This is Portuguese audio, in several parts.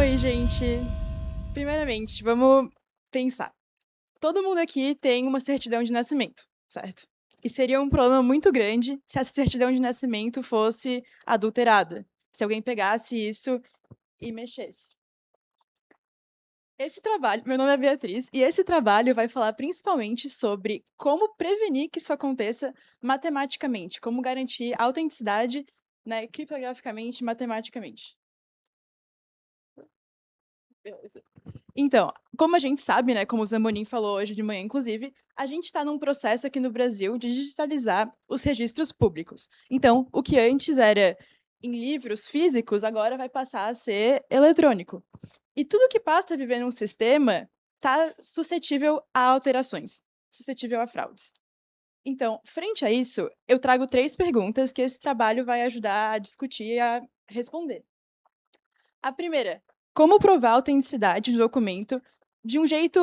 Oi, gente. Primeiramente, vamos pensar. Todo mundo aqui tem uma certidão de nascimento, certo? E seria um problema muito grande se essa certidão de nascimento fosse adulterada. Se alguém pegasse isso e mexesse. Meu nome é Beatriz, e esse trabalho vai falar principalmente sobre como prevenir que isso aconteça matematicamente, como garantir a autenticidade, né, criptograficamente e matematicamente. Beleza. Então, como a gente sabe, né, como o Zamonin falou hoje de manhã, inclusive, a gente está num processo aqui no Brasil de digitalizar os registros públicos. Então, o que antes era em livros físicos, agora vai passar a ser eletrônico. E tudo que passa a viver num sistema está suscetível a alterações, suscetível a fraudes. Então, frente a isso, eu trago 3 perguntas que esse trabalho vai ajudar a discutir e a responder. A primeira, como provar a autenticidade do documento de um jeito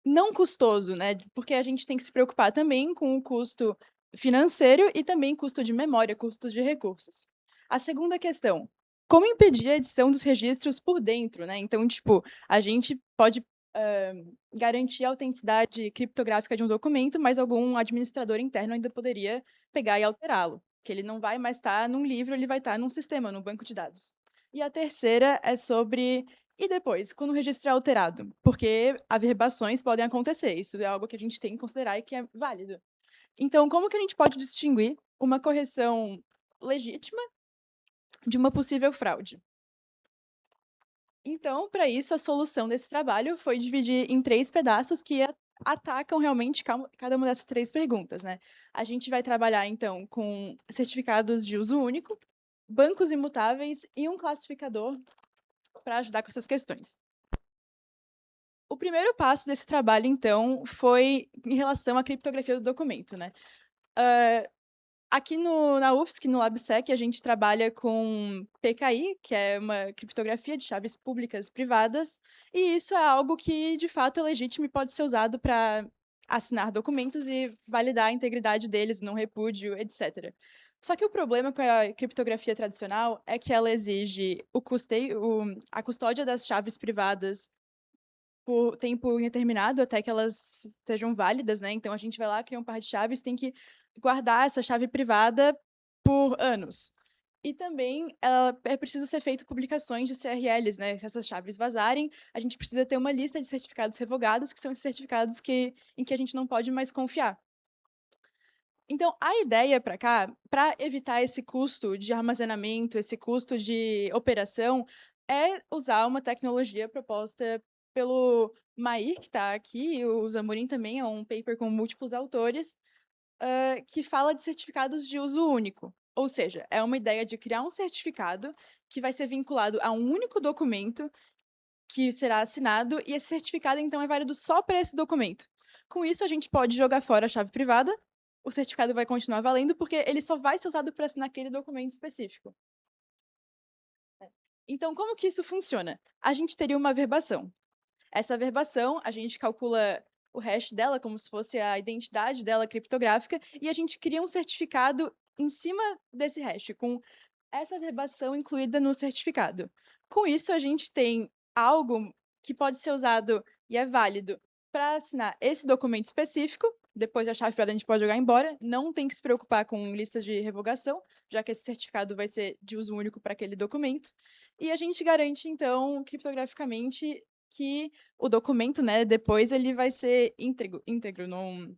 não custoso, né, porque a gente tem que se preocupar também com o custo financeiro e também custo de memória, custos de recursos. A segunda questão, como impedir a edição dos registros por dentro, né, então, tipo, a gente pode, garantir a autenticidade criptográfica de um documento, mas algum administrador interno ainda poderia pegar e alterá-lo, que ele não vai mais estar num livro, ele vai estar num sistema, num banco de dados. E a terceira é sobre e depois, quando o registro é alterado? Porque averbações podem acontecer, isso é algo que a gente tem que considerar e que é válido. Então, como que a gente pode distinguir uma correção legítima de uma possível fraude? Então, para isso, a solução desse trabalho foi dividir em 3 pedaços que atacam realmente cada uma dessas 3 perguntas, né. A gente vai trabalhar, então, com certificados de uso único, bancos imutáveis e um classificador para ajudar com essas questões. O primeiro passo desse trabalho, então, foi em relação à criptografia do documento, né. Hã, aqui na UFSC, no LabSec, a gente trabalha com PKI, que é uma criptografia de chaves públicas privadas, e isso é algo que, de fato, é legítimo e pode ser usado para assinar documentos e validar a integridade deles, o não repúdio, etc. Só que o problema com a criptografia tradicional é que ela exige a custódia das chaves privadas por tempo indeterminado até que elas estejam válidas, né, então a gente vai lá, cria um par de chaves, tem que guardar essa chave privada por anos. E também, é preciso ser feito publicações de CRLs, né, se essas chaves vazarem, a gente precisa ter uma lista de certificados revogados, que são esses certificados em que a gente não pode mais confiar. Então, a ideia para cá, para evitar esse custo de armazenamento, esse custo de operação, é usar uma tecnologia proposta pelo Mair, que está aqui, e o Zamorin também, é um paper com múltiplos autores, que fala de certificados de uso único. Ou seja, é uma ideia de criar um certificado que vai ser vinculado a um único documento que será assinado, e esse certificado, então, é válido só para esse documento. Com isso, a gente pode jogar fora a chave privada, o certificado vai continuar valendo, porque ele só vai ser usado para assinar aquele documento específico. Então, como que isso funciona? A gente teria uma averbação. Essa averbação, a gente calcula o hash dela como se fosse a identidade dela criptográfica, e a gente cria um certificado em cima desse hash, com essa averbação incluída no certificado. Com isso, a gente tem algo que pode ser usado e é válido para assinar esse documento específico. Depois a chave privada a gente pode jogar embora, não tem que se preocupar com listas de revogação, já que esse certificado vai ser de uso único para aquele documento. E a gente garante, então, criptograficamente, que o documento, né, depois ele vai ser íntegro, não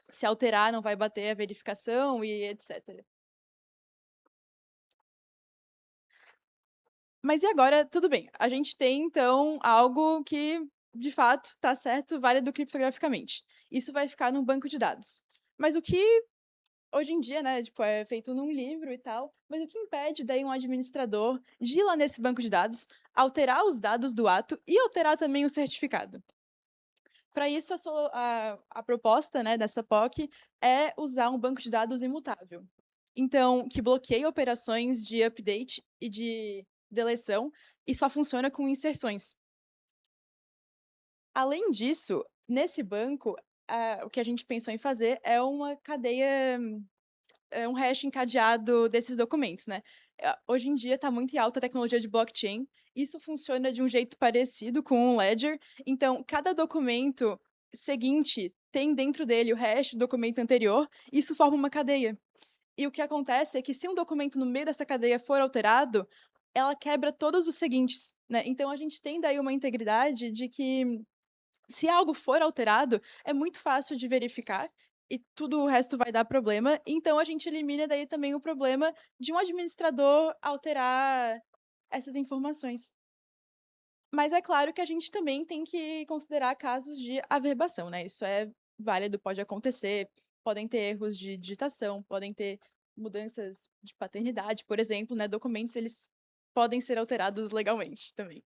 se alterar, não vai bater a verificação e etc. Mas e agora, tudo bem, a gente tem então algo que, de fato, está certo, válido criptograficamente. Isso vai ficar num banco de dados. Mas o que hoje em dia, né, tipo, é feito num livro e tal, mas o que impede daí um administrador de ir lá nesse banco de dados, alterar os dados do ato e alterar também o certificado? Para isso, a proposta, né, dessa POC é usar um banco de dados imutável. Então, que bloqueia operações de update e de deleção e só funciona com inserções. Além disso, nesse banco, o que a gente pensou em fazer é uma cadeia, um hash encadeado desses documentos, né. hoje em dia está muito em alta a tecnologia de blockchain. Isso funciona de um jeito parecido com um ledger. Então, cada documento seguinte tem dentro dele o hash do documento anterior. Isso forma uma cadeia. E o que acontece é que se um documento no meio dessa cadeia for alterado, ela quebra todos os seguintes, né? Então a gente tem daí uma integridade de que se algo for alterado, é muito fácil de verificar e tudo o resto vai dar problema. Então a gente elimina daí também o problema de um administrador alterar essas informações. Mas é claro que a gente também tem que considerar casos de averbação, né? Isso é válido, pode acontecer, podem ter erros de digitação, podem ter mudanças de paternidade, por exemplo, né? Documentos, eles podem ser alterados legalmente também.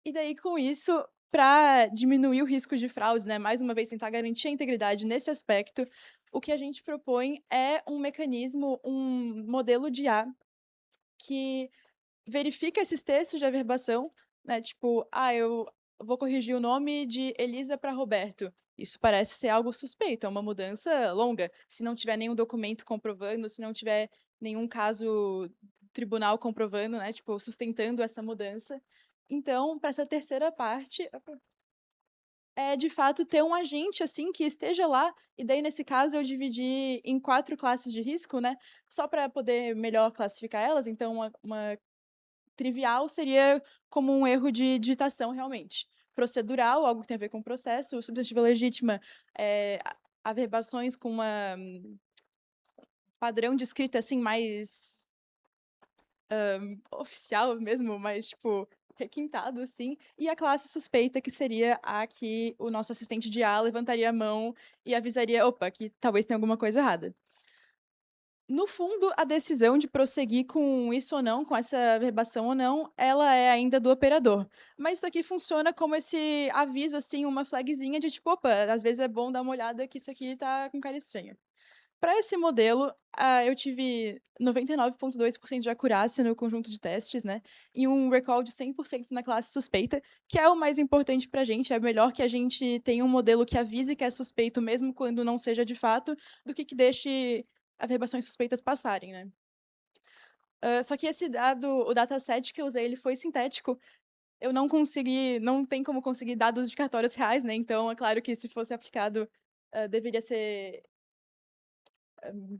E daí, com isso, para diminuir o risco de fraudes, né? Mais uma vez, tentar garantir a integridade nesse aspecto, o que a gente propõe é um mecanismo, um modelo de IA que verifica esses textos de averbação, né, tipo, eu vou corrigir o nome de Elisa para Roberto. Isso parece ser algo suspeito, é uma mudança longa. Se não tiver nenhum documento comprovando, se não tiver nenhum caso tribunal comprovando, né, tipo, sustentando essa mudança. Então, para essa terceira parte, é de fato ter um agente assim que esteja lá, e daí nesse caso eu dividi em 4 classes de risco, né, só para poder melhor classificar elas. Então, uma trivial seria como um erro de digitação, realmente. Procedural, algo que tem a ver com o processo. Substantiva legítima, averbações com uma padrão de escrita, assim, mais oficial mesmo, mais, tipo, requintado, assim. E a classe suspeita, que seria a que o nosso assistente de IA levantaria a mão e avisaria: "Opa, que talvez tenha alguma coisa errada". No fundo, a decisão de prosseguir com isso ou não, com essa verbação ou não, ela é ainda do operador. Mas isso aqui funciona como esse aviso, assim, uma flagzinha de tipo: "Opa, às vezes é bom dar uma olhada que isso aqui tá com cara estranha". Para esse modelo, eu tive 99,2% de acurácia no conjunto de testes, né, e um recall de 100% na classe suspeita, que é o mais importante pra gente. É melhor que a gente tenha um modelo que avise que é suspeito mesmo quando não seja de fato, do que deixe averbações suspeitas passarem, né. Só que esse dado, o dataset que eu usei, ele foi sintético. Eu não tem como conseguir dados de cartórios reais, né, então é claro que se fosse aplicado, deveria ser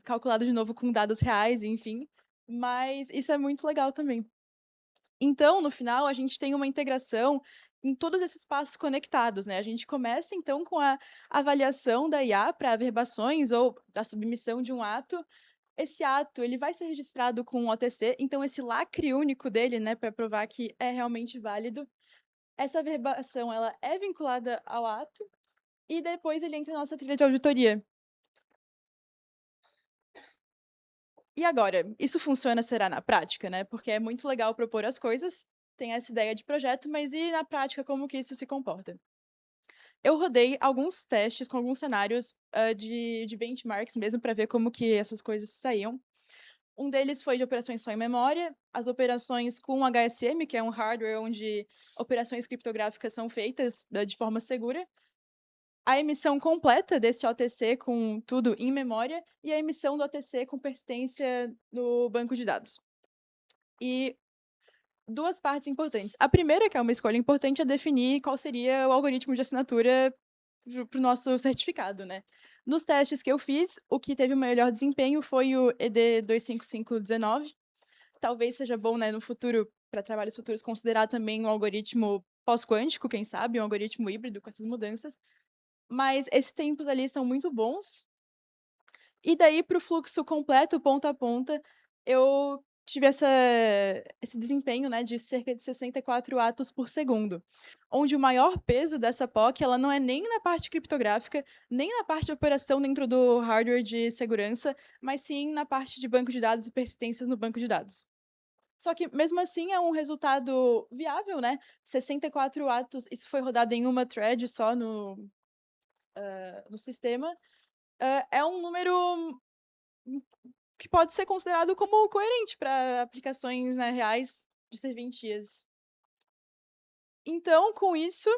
calculado de novo com dados reais, enfim, mas isso é muito legal também. Então, no final, a gente tem uma integração em todos esses passos conectados, né. A gente começa, então, com a avaliação da IA para averbações ou da submissão de um ato. Esse ato, ele vai ser registrado com um OTC, então esse lacre único dele, né, para provar que é realmente válido. Essa averbação, ela é vinculada ao ato e depois ele entra na nossa trilha de auditoria. E agora, isso funciona, será, na prática, né? Porque é muito legal propor as coisas, tem essa ideia de projeto, mas e na prática como que isso se comporta? Eu rodei alguns testes com alguns cenários, de benchmarks mesmo para ver como que essas coisas saíam. Um deles foi de operações só em memória, as operações com HSM, que é um hardware onde operações criptográficas são feitas, de forma segura, a emissão completa desse OTC com tudo em memória e a emissão do OTC com persistência no banco de dados. E 2 partes importantes. A primeira, que é uma escolha importante, é definir qual seria o algoritmo de assinatura para o nosso certificado, né. Nos testes que eu fiz, o que teve o melhor desempenho foi o ED25519. Talvez seja bom, né, no futuro, para trabalhos futuros, considerar também um algoritmo pós-quântico, quem sabe, um algoritmo híbrido com essas mudanças. Mas esses tempos ali são muito bons. E daí para o fluxo completo, ponta a ponta, eu tive esse desempenho, né, de cerca de 64 atos por segundo, onde o maior peso dessa POC, ela não é nem na parte criptográfica, nem na parte de operação dentro do hardware de segurança, mas sim na parte de banco de dados e persistências no banco de dados. Só que mesmo assim é um resultado viável, né, 64 atos, isso foi rodado em uma thread só no sistema. É um número que pode ser considerado como coerente para aplicações, né, reais de serventias. Então, com isso,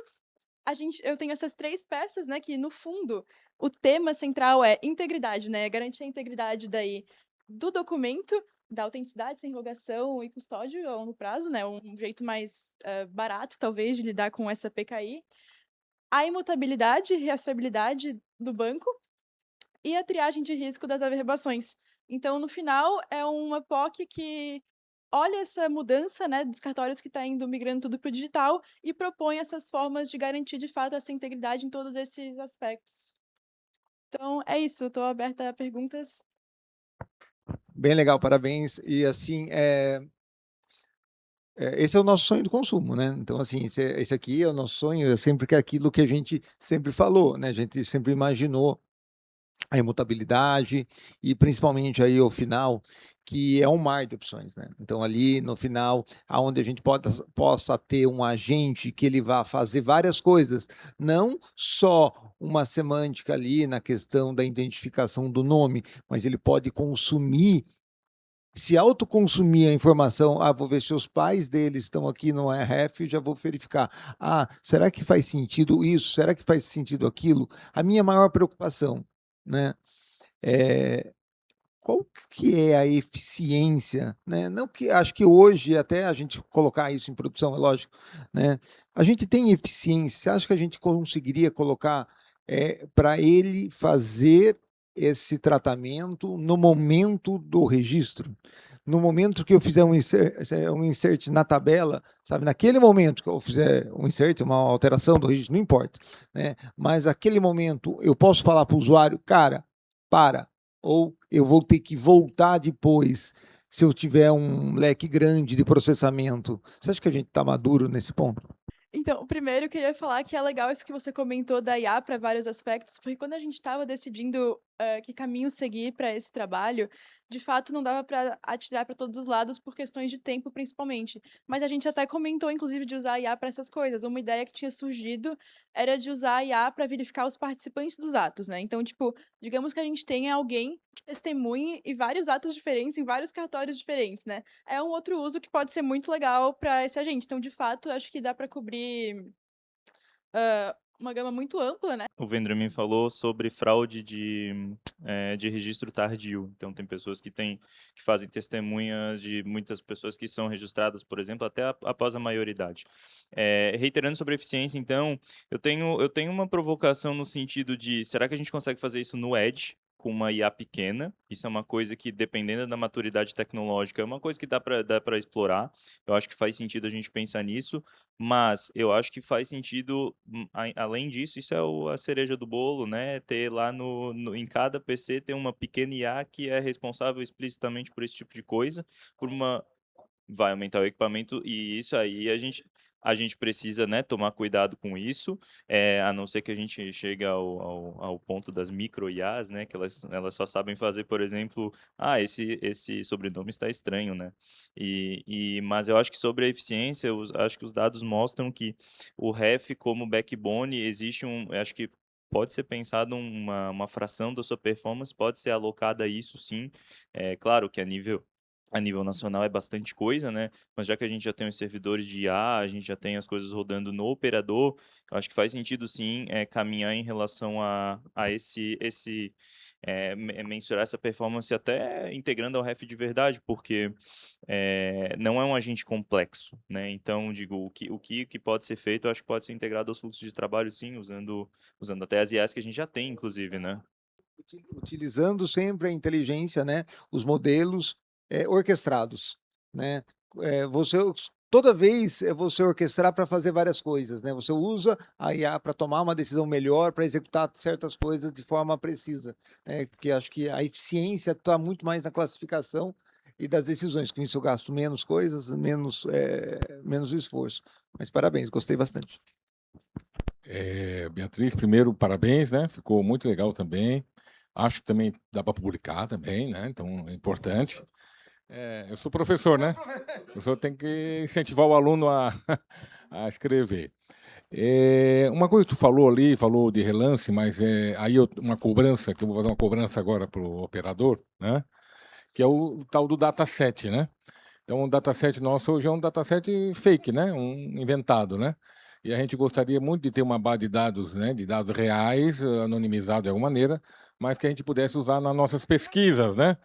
eu tenho essas 3 peças, né, que no fundo, o tema central é integridade, né, garantir a integridade daí do documento, da autenticidade, sem revogação e custódia a longo prazo, né, um jeito mais, barato, talvez, de lidar com essa PKI, a imutabilidade e rastreabilidade do banco e a triagem de risco das averbações. Então, no final, é uma POC que olha essa mudança, né, dos cartórios que está indo migrando tudo para o digital e propõe essas formas de garantir, de fato, essa integridade em todos esses aspectos. Então, é isso, eu estou aberta a perguntas. Bem legal, parabéns. E assim, esse é o nosso sonho do consumo, né? Então, assim, esse aqui é o nosso sonho, é sempre que é aquilo que a gente sempre falou, né? A gente sempre imaginou a imutabilidade e principalmente aí ao final, que é um mar de opções, né? Então ali no final, aonde a gente possa ter um agente que ele vá fazer várias coisas, não só uma semântica ali na questão da identificação do nome, mas ele pode consumir, se autoconsumir a informação. Vou ver se os pais deles estão aqui no RF, já vou verificar. Será que faz sentido isso? Será que faz sentido aquilo? A minha maior preocupação, né? Qual que é a eficiência, né? Não que acho que hoje até a gente colocar isso em produção, é lógico, né? A gente tem eficiência. Você acha que a gente conseguiria colocar para ele fazer esse tratamento no momento do registro? No momento que eu fizer um insert na tabela, sabe? Naquele momento que eu fizer um insert, uma alteração do registro, não importa, né? Mas aquele momento eu posso falar para o usuário, cara, para, ou eu vou ter que voltar depois se eu tiver um leque grande de processamento. Você acha que a gente está maduro nesse ponto? Então, primeiro eu queria falar que é legal isso que você comentou da IA para vários aspectos, porque quando a gente estava decidindo, que caminho seguir para esse trabalho, de fato não dava para atirar para todos os lados por questões de tempo, principalmente. Mas a gente até comentou, inclusive, de usar a IA para essas coisas. Uma ideia que tinha surgido era de usar a IA para verificar os participantes dos atos, né. Então, tipo, digamos que a gente tenha alguém que testemunhe em vários atos diferentes, em vários cartórios diferentes, né. É um outro uso que pode ser muito legal para esse agente. Então, de fato, acho que dá para cobrir uma gama muito ampla, né. O Vendramin falou sobre fraude de registro tardio. Então, tem pessoas que fazem testemunhas de muitas pessoas que são registradas, por exemplo, até após a maioridade. Reiterando sobre eficiência, então, eu tenho uma provocação no sentido de, será que a gente consegue fazer isso no Edge, com uma IA pequena? Isso é uma coisa que, dependendo da maturidade tecnológica, é uma coisa que dá para explorar. Eu acho que faz sentido a gente pensar nisso. Mas eu acho que faz sentido, além disso, isso é a cereja do bolo, né? Ter lá em cada PC ter uma pequena IA que é responsável explicitamente por esse tipo de coisa, por uma vai aumentar o equipamento e isso aí a gente precisa, né, tomar cuidado com isso, a não ser que a gente chegue ao ponto das micro IAs, né, que elas só sabem fazer, por exemplo, esse sobrenome está estranho, né? Mas eu acho que sobre a eficiência, acho que os dados mostram que o REF como backbone existe eu acho que pode ser pensado uma fração da sua performance pode ser alocada a isso sim. É claro que a nível nacional é bastante coisa, né? Mas já que a gente já tem os servidores de IA, a gente já tem as coisas rodando no operador, eu acho que faz sentido sim caminhar em relação a mensurar essa performance até integrando ao ref de verdade, porque não é um agente complexo, né? Então, digo, o que pode ser feito, eu acho que pode ser integrado aos fluxos de trabalho, sim, usando até as IAs que a gente já tem, inclusive, né? Utilizando sempre a inteligência, né? Os modelos orquestrados, né? Você toda vez você orquestrar para fazer várias coisas, né? Você usa a IA para tomar uma decisão melhor, para executar certas coisas de forma precisa, né? Porque acho que a eficiência está muito mais na classificação e das decisões, com isso eu gasto menos coisas, menos esforço. Mas parabéns, gostei bastante. Beatriz, primeiro, parabéns, né? Ficou muito legal também. Acho que também dá para publicar também, né? Então é importante. Eu sou professor, né? O professor tem que incentivar o aluno a, a escrever. Uma coisa que tu falou ali, falou de relance, mas aí uma cobrança, que eu vou fazer uma cobrança agora para o operador, né? Que é o tal do dataset, né? Então, o dataset nosso hoje é um dataset fake, né? Um inventado, né? E a gente gostaria muito de ter uma base de dados, né? De dados reais, anonimizado de alguma maneira, mas que a gente pudesse usar nas nossas pesquisas, né?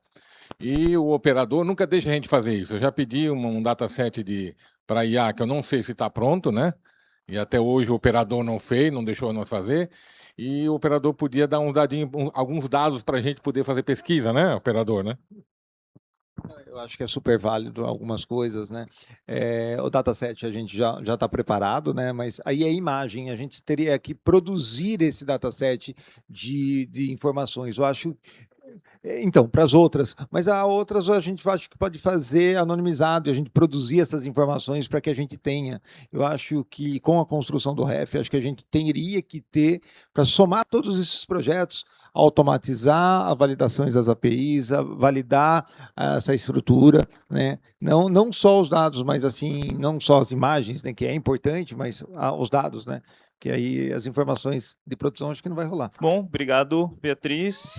E o operador nunca deixa a gente fazer isso. Eu já pedi um dataset para IA, que eu não sei se está pronto, né? E até hoje o operador não fez, não deixou nós fazer. E o operador podia dar uns dadinhos, alguns dados para a gente poder fazer pesquisa, né, operador, né? Eu acho que é super válido algumas coisas, né? O dataset a gente já está preparado, né? Mas aí a imagem, a gente teria que produzir esse dataset de informações. Eu acho. Então, para as outras, mas há outras a gente acho que pode fazer anonimizado e a gente produzir essas informações para que a gente tenha. Eu acho que com a construção do REF, acho que a gente teria que ter, para somar todos esses projetos, automatizar as validações das APIs, validar essa estrutura, né? Não só os dados, mas assim, não só as imagens, né, que é importante, mas os dados, né? Que aí as informações de produção acho que não vai rolar. Bom, obrigado, Beatriz.